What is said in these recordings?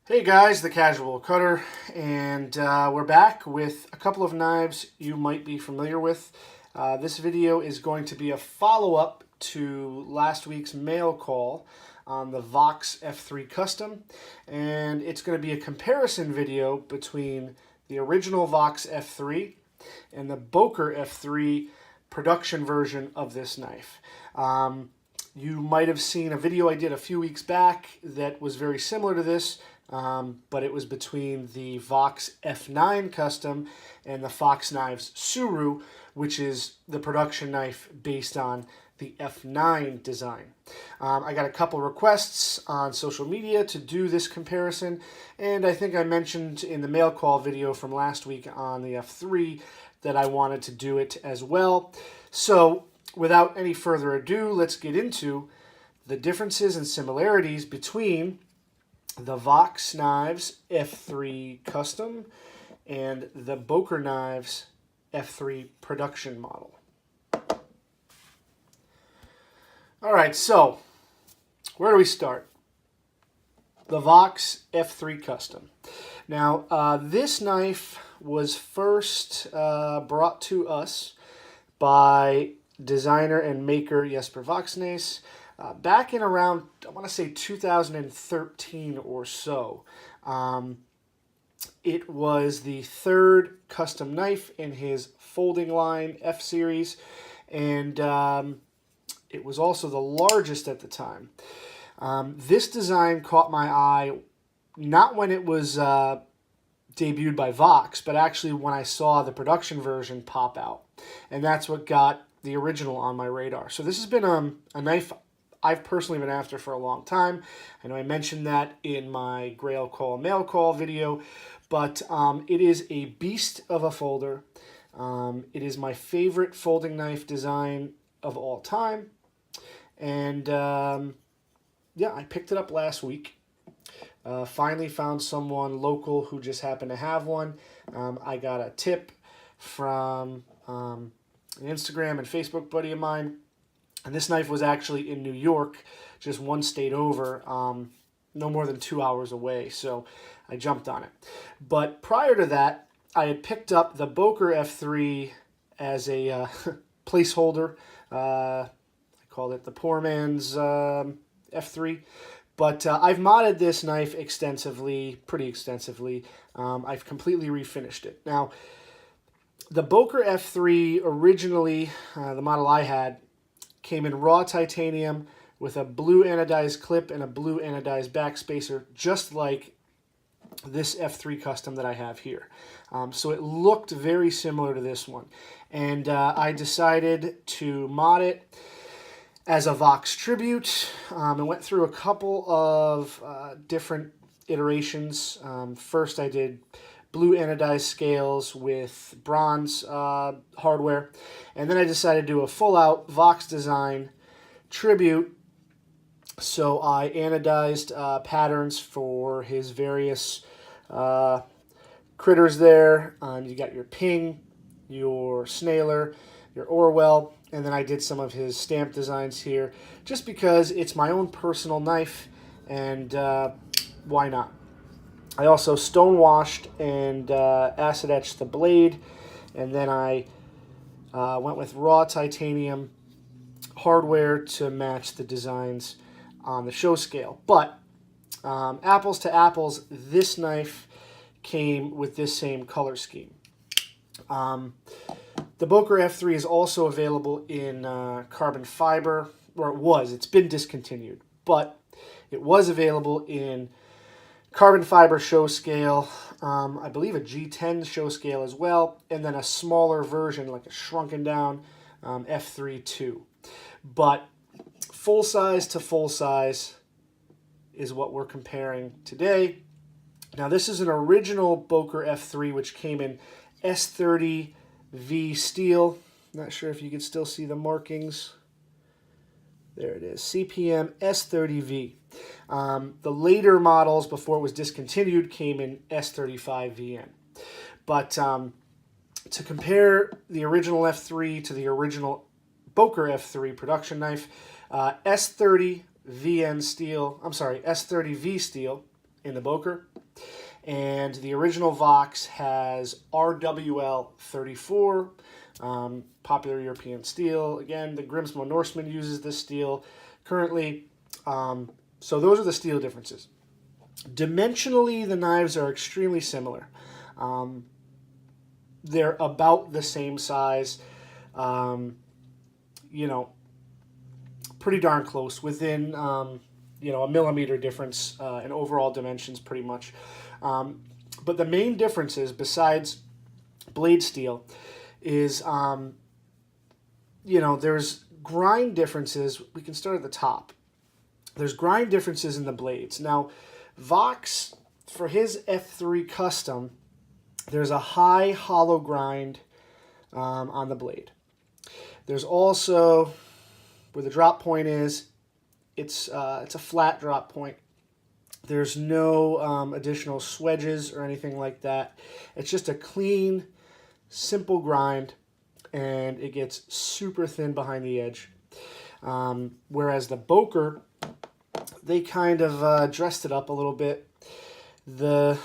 Hey guys, the Casual Cutter, and we're back with a couple of knives you might be familiar with. This video is going to be a follow-up to last week's mail call on the Vox F3 Custom, and it's going to be a comparison video between the original Vox F3 and the Boker F3 production version of this knife. You might have seen a video I did a few weeks back that was very similar to this, but it was between the Vox F9 Custom and the Vox Knives Suru, which is the production knife based on the F9 design. I got a couple requests on social media to do this comparison, and I think I mentioned in the mail call video from last week on the F3 that I wanted to do it as well. So without any further ado, let's get into the differences and similarities between the Vox Knives F3 Custom and the Boker Knives F3 production model. All right, so where do we start? The Vox F3 Custom. Now, this knife was first brought to us by designer and maker Jesper Voxnes back in around, I want to say 2013 or so. It was the third custom knife in his folding line F series, and it was also the largest at the time. This design caught my eye not when it was debuted by Vox, but actually when I saw the production version pop out, and that's what got the original on my radar. So this has been a knife I've personally been after for a long time. I know I mentioned that in my Grail Call Mail Call video, but it is a beast of a folder. It is my favorite folding knife design of all time, and yeah, I picked it up last week. Finally found someone local who just happened to have one. I got a tip from an Instagram and Facebook buddy of mine, and this knife was actually in New York, just one state over, no more than 2 hours away, so I jumped on it. But prior to that, I had picked up the Boker F3 as a placeholder. I called it the poor man's F3. But I've modded this knife extensively, pretty extensively. I've completely refinished it. Now, the Boker F3 originally, the model I had, came in raw titanium with a blue anodized clip and a blue anodized backspacer, just like this F3 Custom that I have here. So it looked very similar to this one. And I decided to mod it as a Vox tribute. I went through a couple of different iterations. First I did blue anodized scales with bronze hardware, and then I decided to do a full-out Vox design tribute. So I anodized patterns for his various critters there. You got your ping, your snailer, your Orwell, and then I did some of his stamp designs here, just because it's my own personal knife, and why not? I also stone-washed and acid-etched the blade, and then I went with raw titanium hardware to match the designs on the show scale. But apples to apples, this knife came with this same color scheme. The Boker F3 is also available in carbon fiber, or it was. It's been discontinued, but it was available in carbon fiber show scale, I believe a G10 show scale as well, and then a smaller version, like a shrunken down F3 2. But full size to full size is what we're comparing today. Now this is an original Boker F3, which came in S30V steel. Not sure if you can still see the markings. There it is, CPM S30V. The later models, before it was discontinued, came in S35VN. But to compare the original F3 to the original Boker F3 production knife, S30VN steel, I'm sorry, S30V steel in the Boker. And the original Vox has RWL 34, popular European steel. Again, the Grimsmo Norseman uses this steel currently. So those are the steel differences. Dimensionally, the knives are extremely similar. They're about the same size, you know, pretty darn close, within, you know, a millimeter difference in overall dimensions pretty much. But the main differences, besides blade steel, is, you know, there's grind differences. We can start at the top. There's grind differences in the blades. Now, Vox, for his F3 custom, there's a high hollow grind on the blade. There's also, where the drop point is, it's a flat drop point. There's no additional swedges or anything like that. It's just a clean, simple grind, and it gets super thin behind the edge. Whereas the Boker, they kind of dressed it up a little bit. The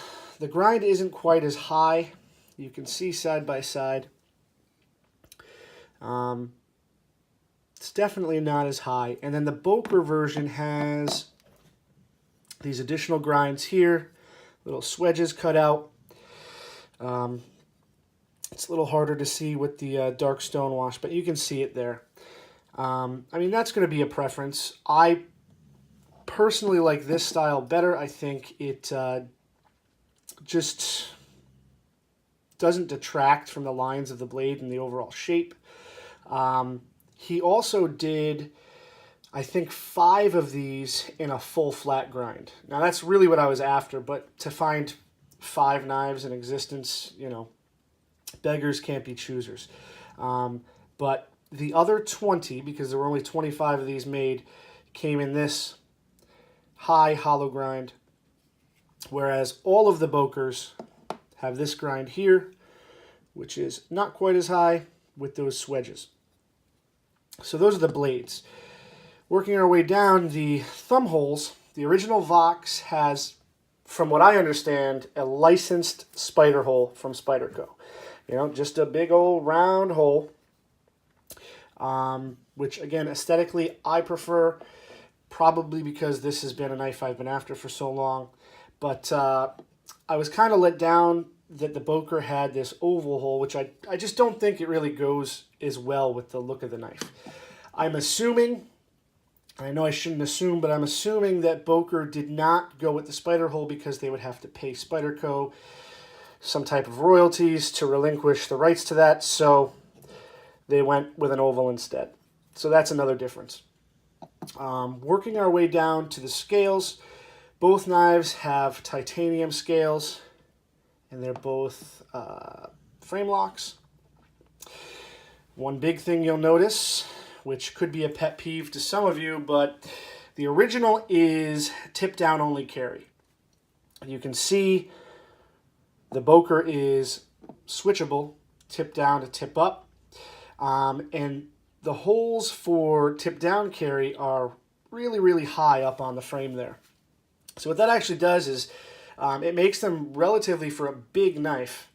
grind isn't quite as high. You can see side by side. It's definitely not as high. And then the Boker version has these additional grinds here, little swedges cut out. It's a little harder to see with the dark stone wash, but you can see it there. I mean, that's going to be a preference. I personally like this style better. I think it just doesn't detract from the lines of the blade and the overall shape. He also did, I think, 5 of these in a full flat grind. Now, that's really what I was after, but to find 5 knives in existence, you know, beggars can't be choosers. But the other 20, because there were only 25 of these made, came in this high hollow grind, whereas all of the Bokers have this grind here, which is not quite as high, with those swedges. So those are the blades. Working our way down, the thumb holes, the original Vox has, from what I understand, a licensed spider hole from Spyderco. You know, just a big old round hole, which, again, aesthetically I prefer, probably because this has been a knife I've been after for so long. But I was kind of let down that the Boker had this oval hole, which I just don't think it really goes as well with the look of the knife. I'm assuming, I know I shouldn't assume, but I'm assuming that Boker did not go with the spider hole because they would have to pay Spyderco some type of royalties to relinquish the rights to that, so they went with an oval instead. So that's another difference. Working our way down to the scales, both knives have titanium scales, and they're both frame locks. One big thing you'll notice, which could be a pet peeve to some of you, but the original is tip down only carry. You can see the Boker is switchable, tip down to tip up, and the holes for tip down carry are really, really high up on the frame there. So what that actually does is it makes them relatively, for a big knife,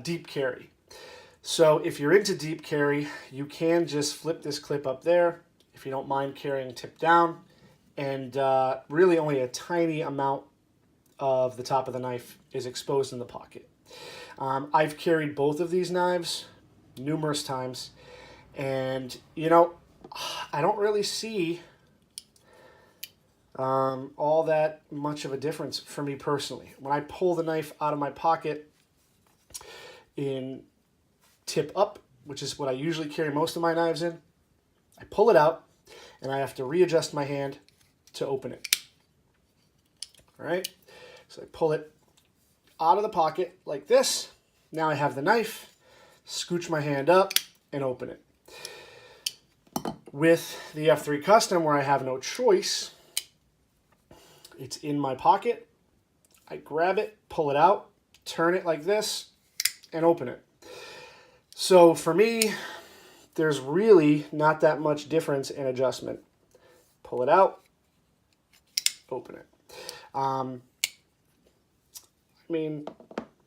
deep carry. So if you're into deep carry, you can just flip this clip up there if you don't mind carrying tip down, and really only a tiny amount of the top of the knife is exposed in the pocket. I've carried both of these knives numerous times, and you know, I don't really see all that much of a difference for me personally. When I pull the knife out of my pocket in tip up, which is what I usually carry most of my knives in, I pull it out and I have to readjust my hand to open it. All right, so I pull it out of the pocket like this. Now I have the knife, scooch my hand up and open it. With the F3 Custom, where I have no choice, it's in my pocket. I grab it, pull it out, turn it like this, and open it. So for me, there's really not that much difference in adjustment. Pull it out, open it. I mean,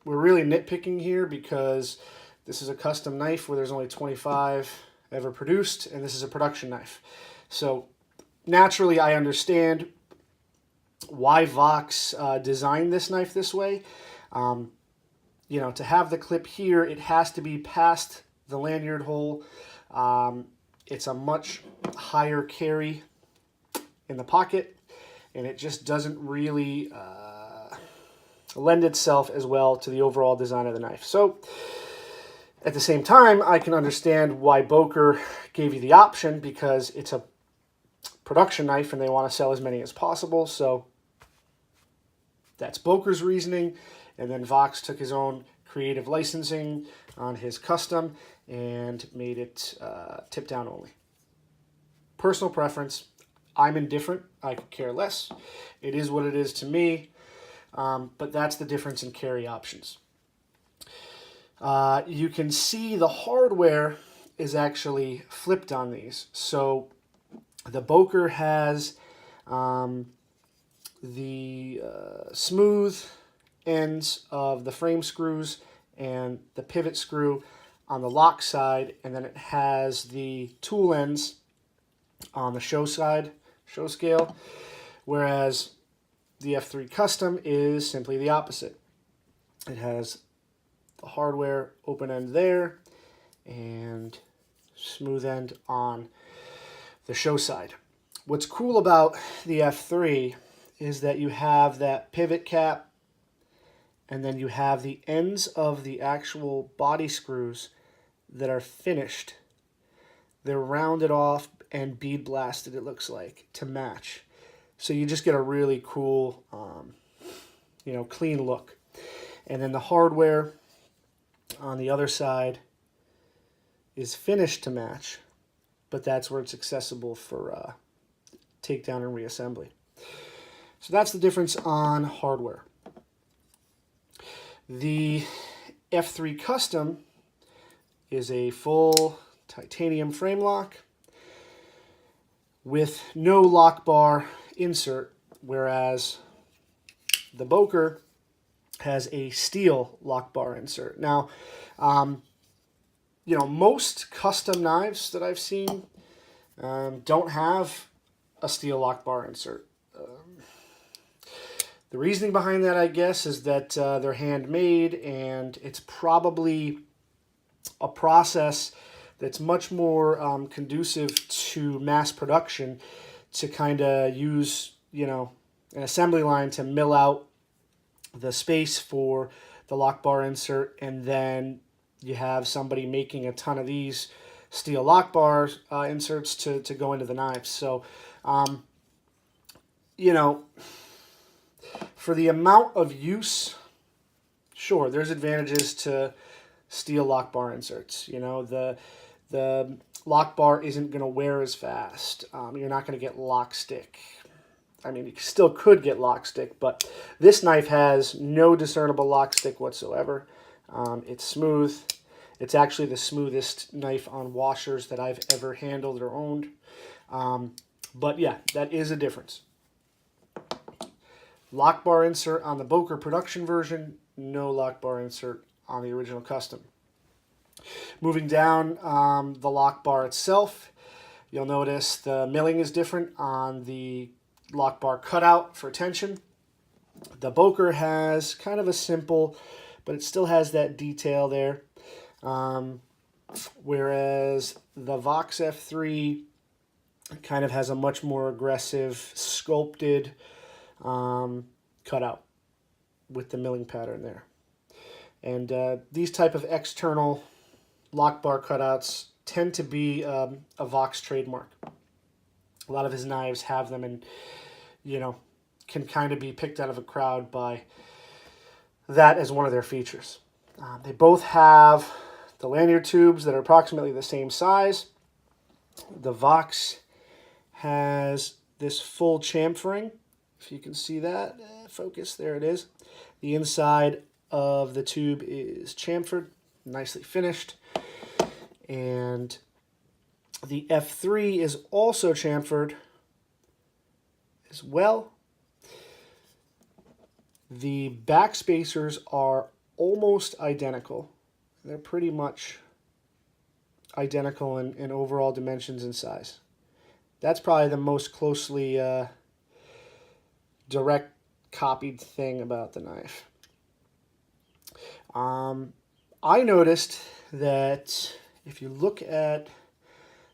we're really nitpicking here because this is a custom knife where there's only 25 ever produced, and this is a production knife. So naturally, I understand why Vox designed this knife this way. You know, to have the clip here, it has to be past the lanyard hole. It's a much higher carry in the pocket, and it just doesn't really lend itself as well to the overall design of the knife. So at the same time, I can understand why Boker gave you the option, because it's a production knife and they want to sell as many as possible. So that's Boker's reasoning. And then Vox took his own creative licensing on his custom and made it tip down only. Personal preference. I'm indifferent. I could care less. It is what it is to me. But that's the difference in carry options. You can see the hardware is actually flipped on these. So the Boker has the smooth ends of the frame screws and the pivot screw on the lock side, and then it has the tool ends on the show side, show scale, whereas the F3 Custom is simply the opposite. It has the hardware open end there and smooth end on the show side. What's cool about the F3 is that you have that pivot cap, and then you have the ends of the actual body screws that are finished. They're rounded off and bead blasted, it looks like, to match. So you just get a really cool, you know, clean look. And then the hardware on the other side is finished to match, but that's where it's accessible for takedown and reassembly. So that's the difference on hardware. The F3 Custom is a full titanium frame lock with no lock bar insert, whereas the Boker has a steel lock bar insert. Now, you know, most custom knives that I've seen don't have a steel lock bar insert. The reasoning behind that, I guess, is that they're handmade, and it's probably a process that's much more conducive to mass production, to kind of use, you know, an assembly line to mill out the space for the lock bar insert, and then you have somebody making a ton of these steel lock bar inserts to go into the knives. So, you know, for the amount of use, sure, there's advantages to steel lock bar inserts. You know, the lock bar isn't going to wear as fast. You're not going to get lock stick. I mean, you still could get lock stick, but this knife has no discernible lock stick whatsoever. It's smooth. It's actually the smoothest knife on washers that I've ever handled or owned. But yeah, that is a difference. Lock bar insert on the Boker production version, no lock bar insert on the original custom. Moving down the lock bar itself, you'll notice the milling is different on the lock bar cutout for tension. The Boker has kind of a simple, but it still has that detail there. Whereas the Vox F3 kind of has a much more aggressive, sculpted cutout with the milling pattern there. And these type of external lock bar cutouts tend to be a Vox trademark. A lot of his knives have them, and, you know, can kind of be picked out of a crowd by that as one of their features. They both have the lanyard tubes that are approximately the same size. The Vox has this full chamfering, if you can see that. Focus, there it is. The inside of the tube is chamfered, nicely finished. And the F3 is also chamfered as well. The back spacers are almost identical. They're pretty much identical in overall dimensions and size. That's probably the most closely direct copied thing about the knife. I noticed that if you look at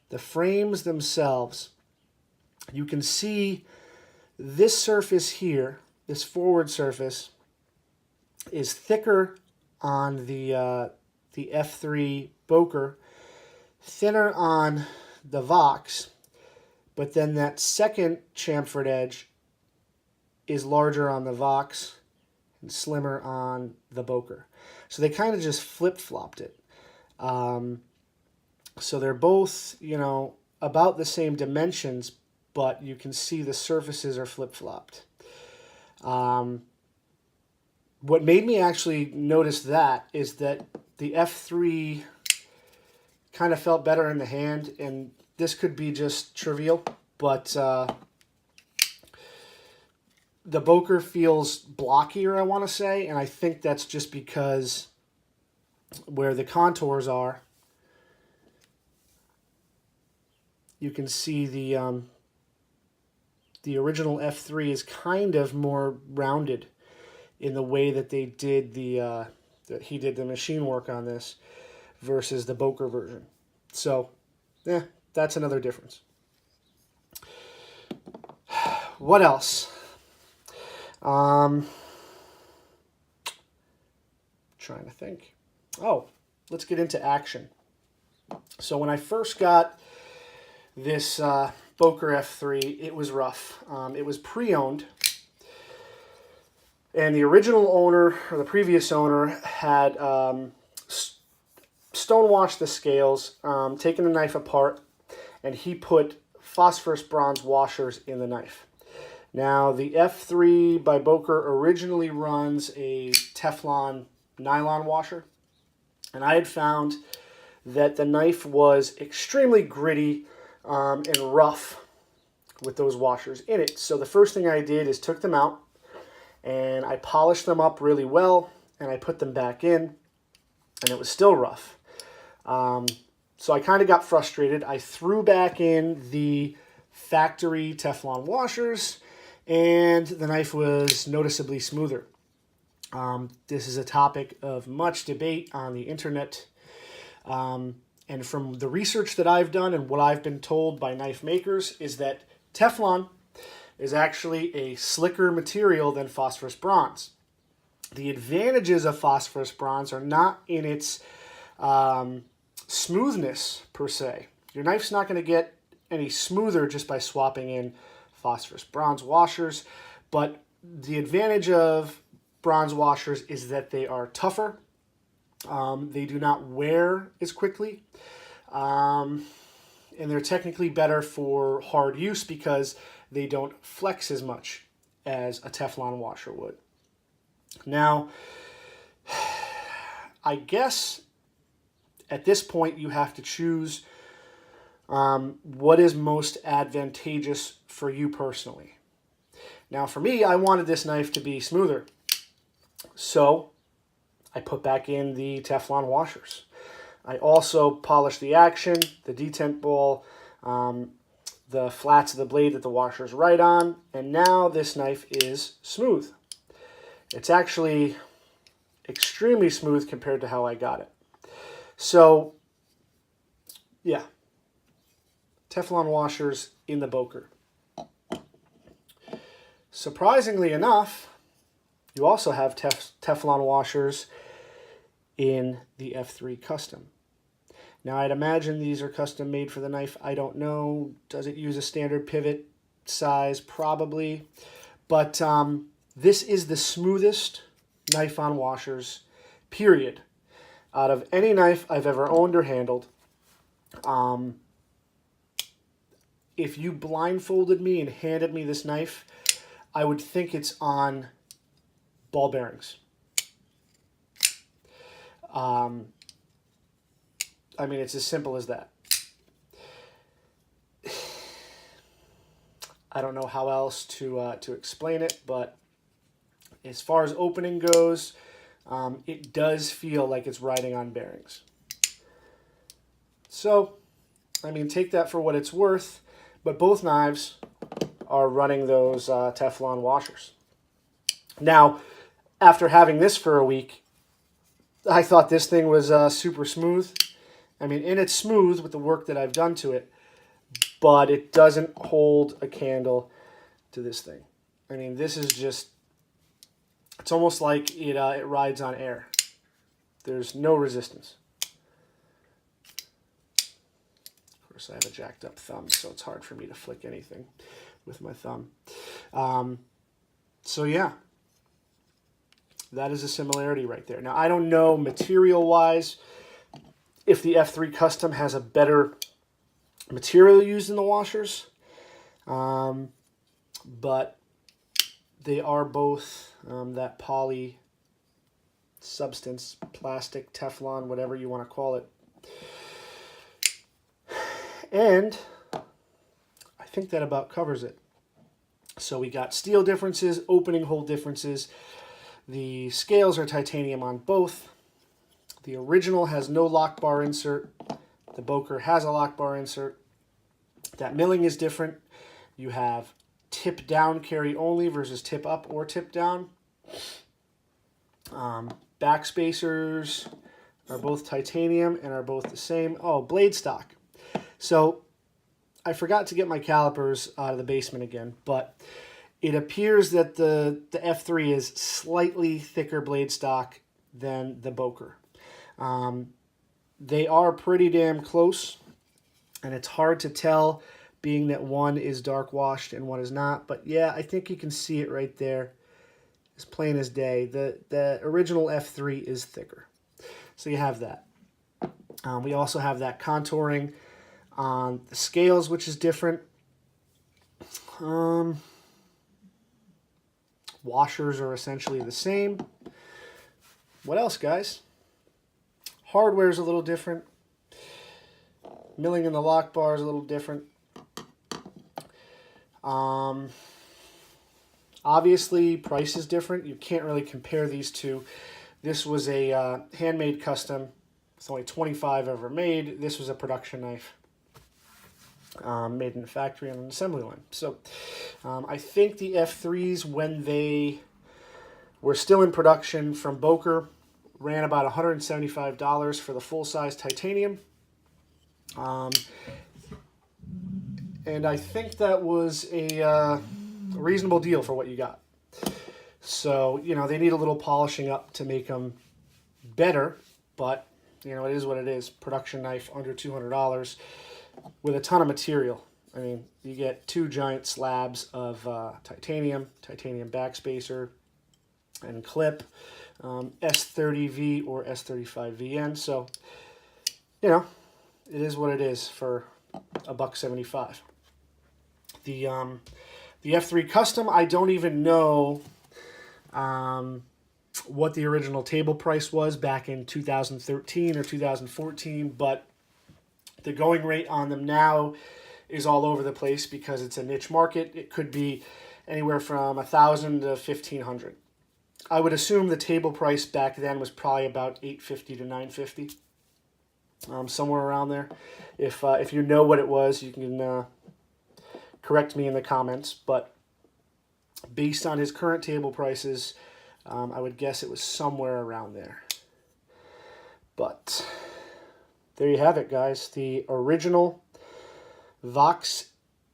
the frames themselves, you can see this surface here, this forward surface, is thicker on the F3 Boker, thinner on the Vox, but then that second chamfered edge is larger on the Vox and slimmer on the Boker. So they kind of just flip-flopped it. So they're both, you know, about the same dimensions, but you can see the surfaces are flip-flopped. What made me actually notice that is that the F3 kind of felt better in the hand, and this could be just trivial, but the Boker feels blockier, I want to say, and I think that's just because where the contours are, you can see the original F3 is kind of more rounded in the way that they did that he did the machine work on this versus the Boker version. So, that's another difference. What else? Trying to think. Oh, let's get into action. So when I first got this Boker F3, it was rough. It was pre-owned. And the original owner, or the previous owner, had stonewashed the scales, taken the knife apart, and he put phosphorus bronze washers in the knife. Now, the F3 by Boker originally runs a Teflon nylon washer, and I had found that the knife was extremely gritty and rough with those washers in it. So the first thing I did is took them out, and I polished them up really well, and I put them back in, and it was still rough. So I kind of got frustrated. I threw back in the factory Teflon washers, and the knife was noticeably smoother. This is a topic of much debate on the internet. And from the research that I've done and what I've been told by knife makers is that Teflon is actually a slicker material than phosphorus bronze. The advantages of phosphorus bronze are not in its smoothness per se. Your knife's not going to get any smoother just by swapping in phosphorus bronze washers, but the advantage of bronze washers is that they are tougher. They do not wear as quickly, and they're technically better for hard use because they don't flex as much as a Teflon washer would. Now, I guess at this point you have to choose what is most advantageous for you personally. Now, for me, I wanted this knife to be smoother, so I put back in the Teflon washers. I also polished the action, the detent ball, the flats of the blade that the washer's right on, and now this knife is smooth. It's actually extremely smooth compared to how I got it. So, yeah, Teflon washers in the Boker. Surprisingly enough, you also have Teflon washers in the F3 Custom. Now, I'd imagine these are custom made for the knife. I don't know. Does it use a standard pivot size? Probably. But this is the smoothest knife on washers, period, out of any knife I've ever owned or handled. If you blindfolded me and handed me this knife, I would think it's on ball bearings. I mean, it's as simple as that. I don't know how else to explain it, but as far as opening goes, it does feel like it's riding on bearings. So, I mean, take that for what it's worth, but both knives are running those Teflon washers. Now, after having this for a week, I thought this thing was super smooth. I mean, and it's smooth with the work that I've done to it, but it doesn't hold a candle to this thing. I mean, this is just, it's almost like it rides on air. There's no resistance. Of course, I have a jacked up thumb, so it's hard for me to flick anything with my thumb. So yeah, that is a similarity right there. Now, I don't know material-wise if the F3 Custom has a better material used in the washers, but they are both that poly substance, plastic, Teflon, whatever you want to call it. And I think that about covers it. So we got steel differences, opening hole differences. The scales are titanium on both. The original has no lock bar insert. The Boker has a lock bar insert. That milling is different. You have tip down carry only versus tip up or tip down. Back spacers are both titanium and are both the same. Oh, blade stock. So I forgot to get my calipers out of the basement again, but it appears that the F3 is slightly thicker blade stock than the Boker. They are pretty damn close, and it's hard to tell being that one is dark washed and one is not. But yeah, I think you can see it right there. As plain as day. The original F3 is thicker. So you have that. We also have that contouring on the scales, which is different. Washers are essentially the same. What else, guys? Hardware is a little different. Milling in the lock bar is a little different. Obviously, price is different. You can't really compare these two. This was a handmade custom. It's only 25 ever made. This was a production knife made in the factory on an assembly line. So I think the F3s, when they were still in production from Boker, ran about $175 for the full-size titanium. And I think that was a reasonable deal for what you got. So, you know, they need a little polishing up to make them better, but, you know, it is what it is. Production knife under $200 with a ton of material. I mean, you get two giant slabs of titanium backspacer and clip, S30V or S35VN. So, you know, it is what it is for $175. The F3 Custom, I don't even know what the original table price was back in 2013 or 2014, but the going rate on them now is all over the place because it's a niche market. It could be anywhere from $1,000 to $1,500. I would assume the table price back then was probably about $850 to $950, somewhere around there. If you know what it was, you can correct me in the comments. But based on his current table prices, I would guess it was somewhere around there. But there you have it, guys. The original Vox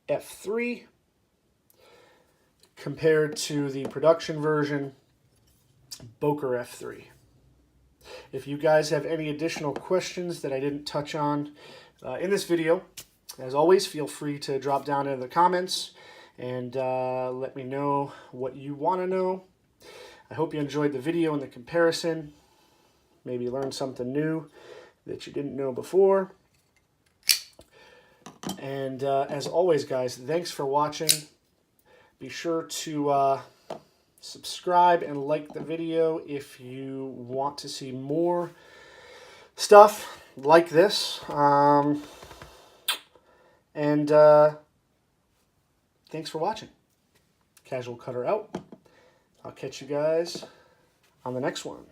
F3 compared to the production version Boker F3. If you guys have any additional questions that I didn't touch on in this video, as always, feel free to drop down in the comments and let me know what you want to know. I hope you enjoyed the video and the comparison. Maybe learned something new that you didn't know before. And as always, guys, thanks for watching. Be sure to subscribe and like the video if you want to see more stuff like this. And thanks for watching. Casual Cutter out. I'll catch you guys on the next one.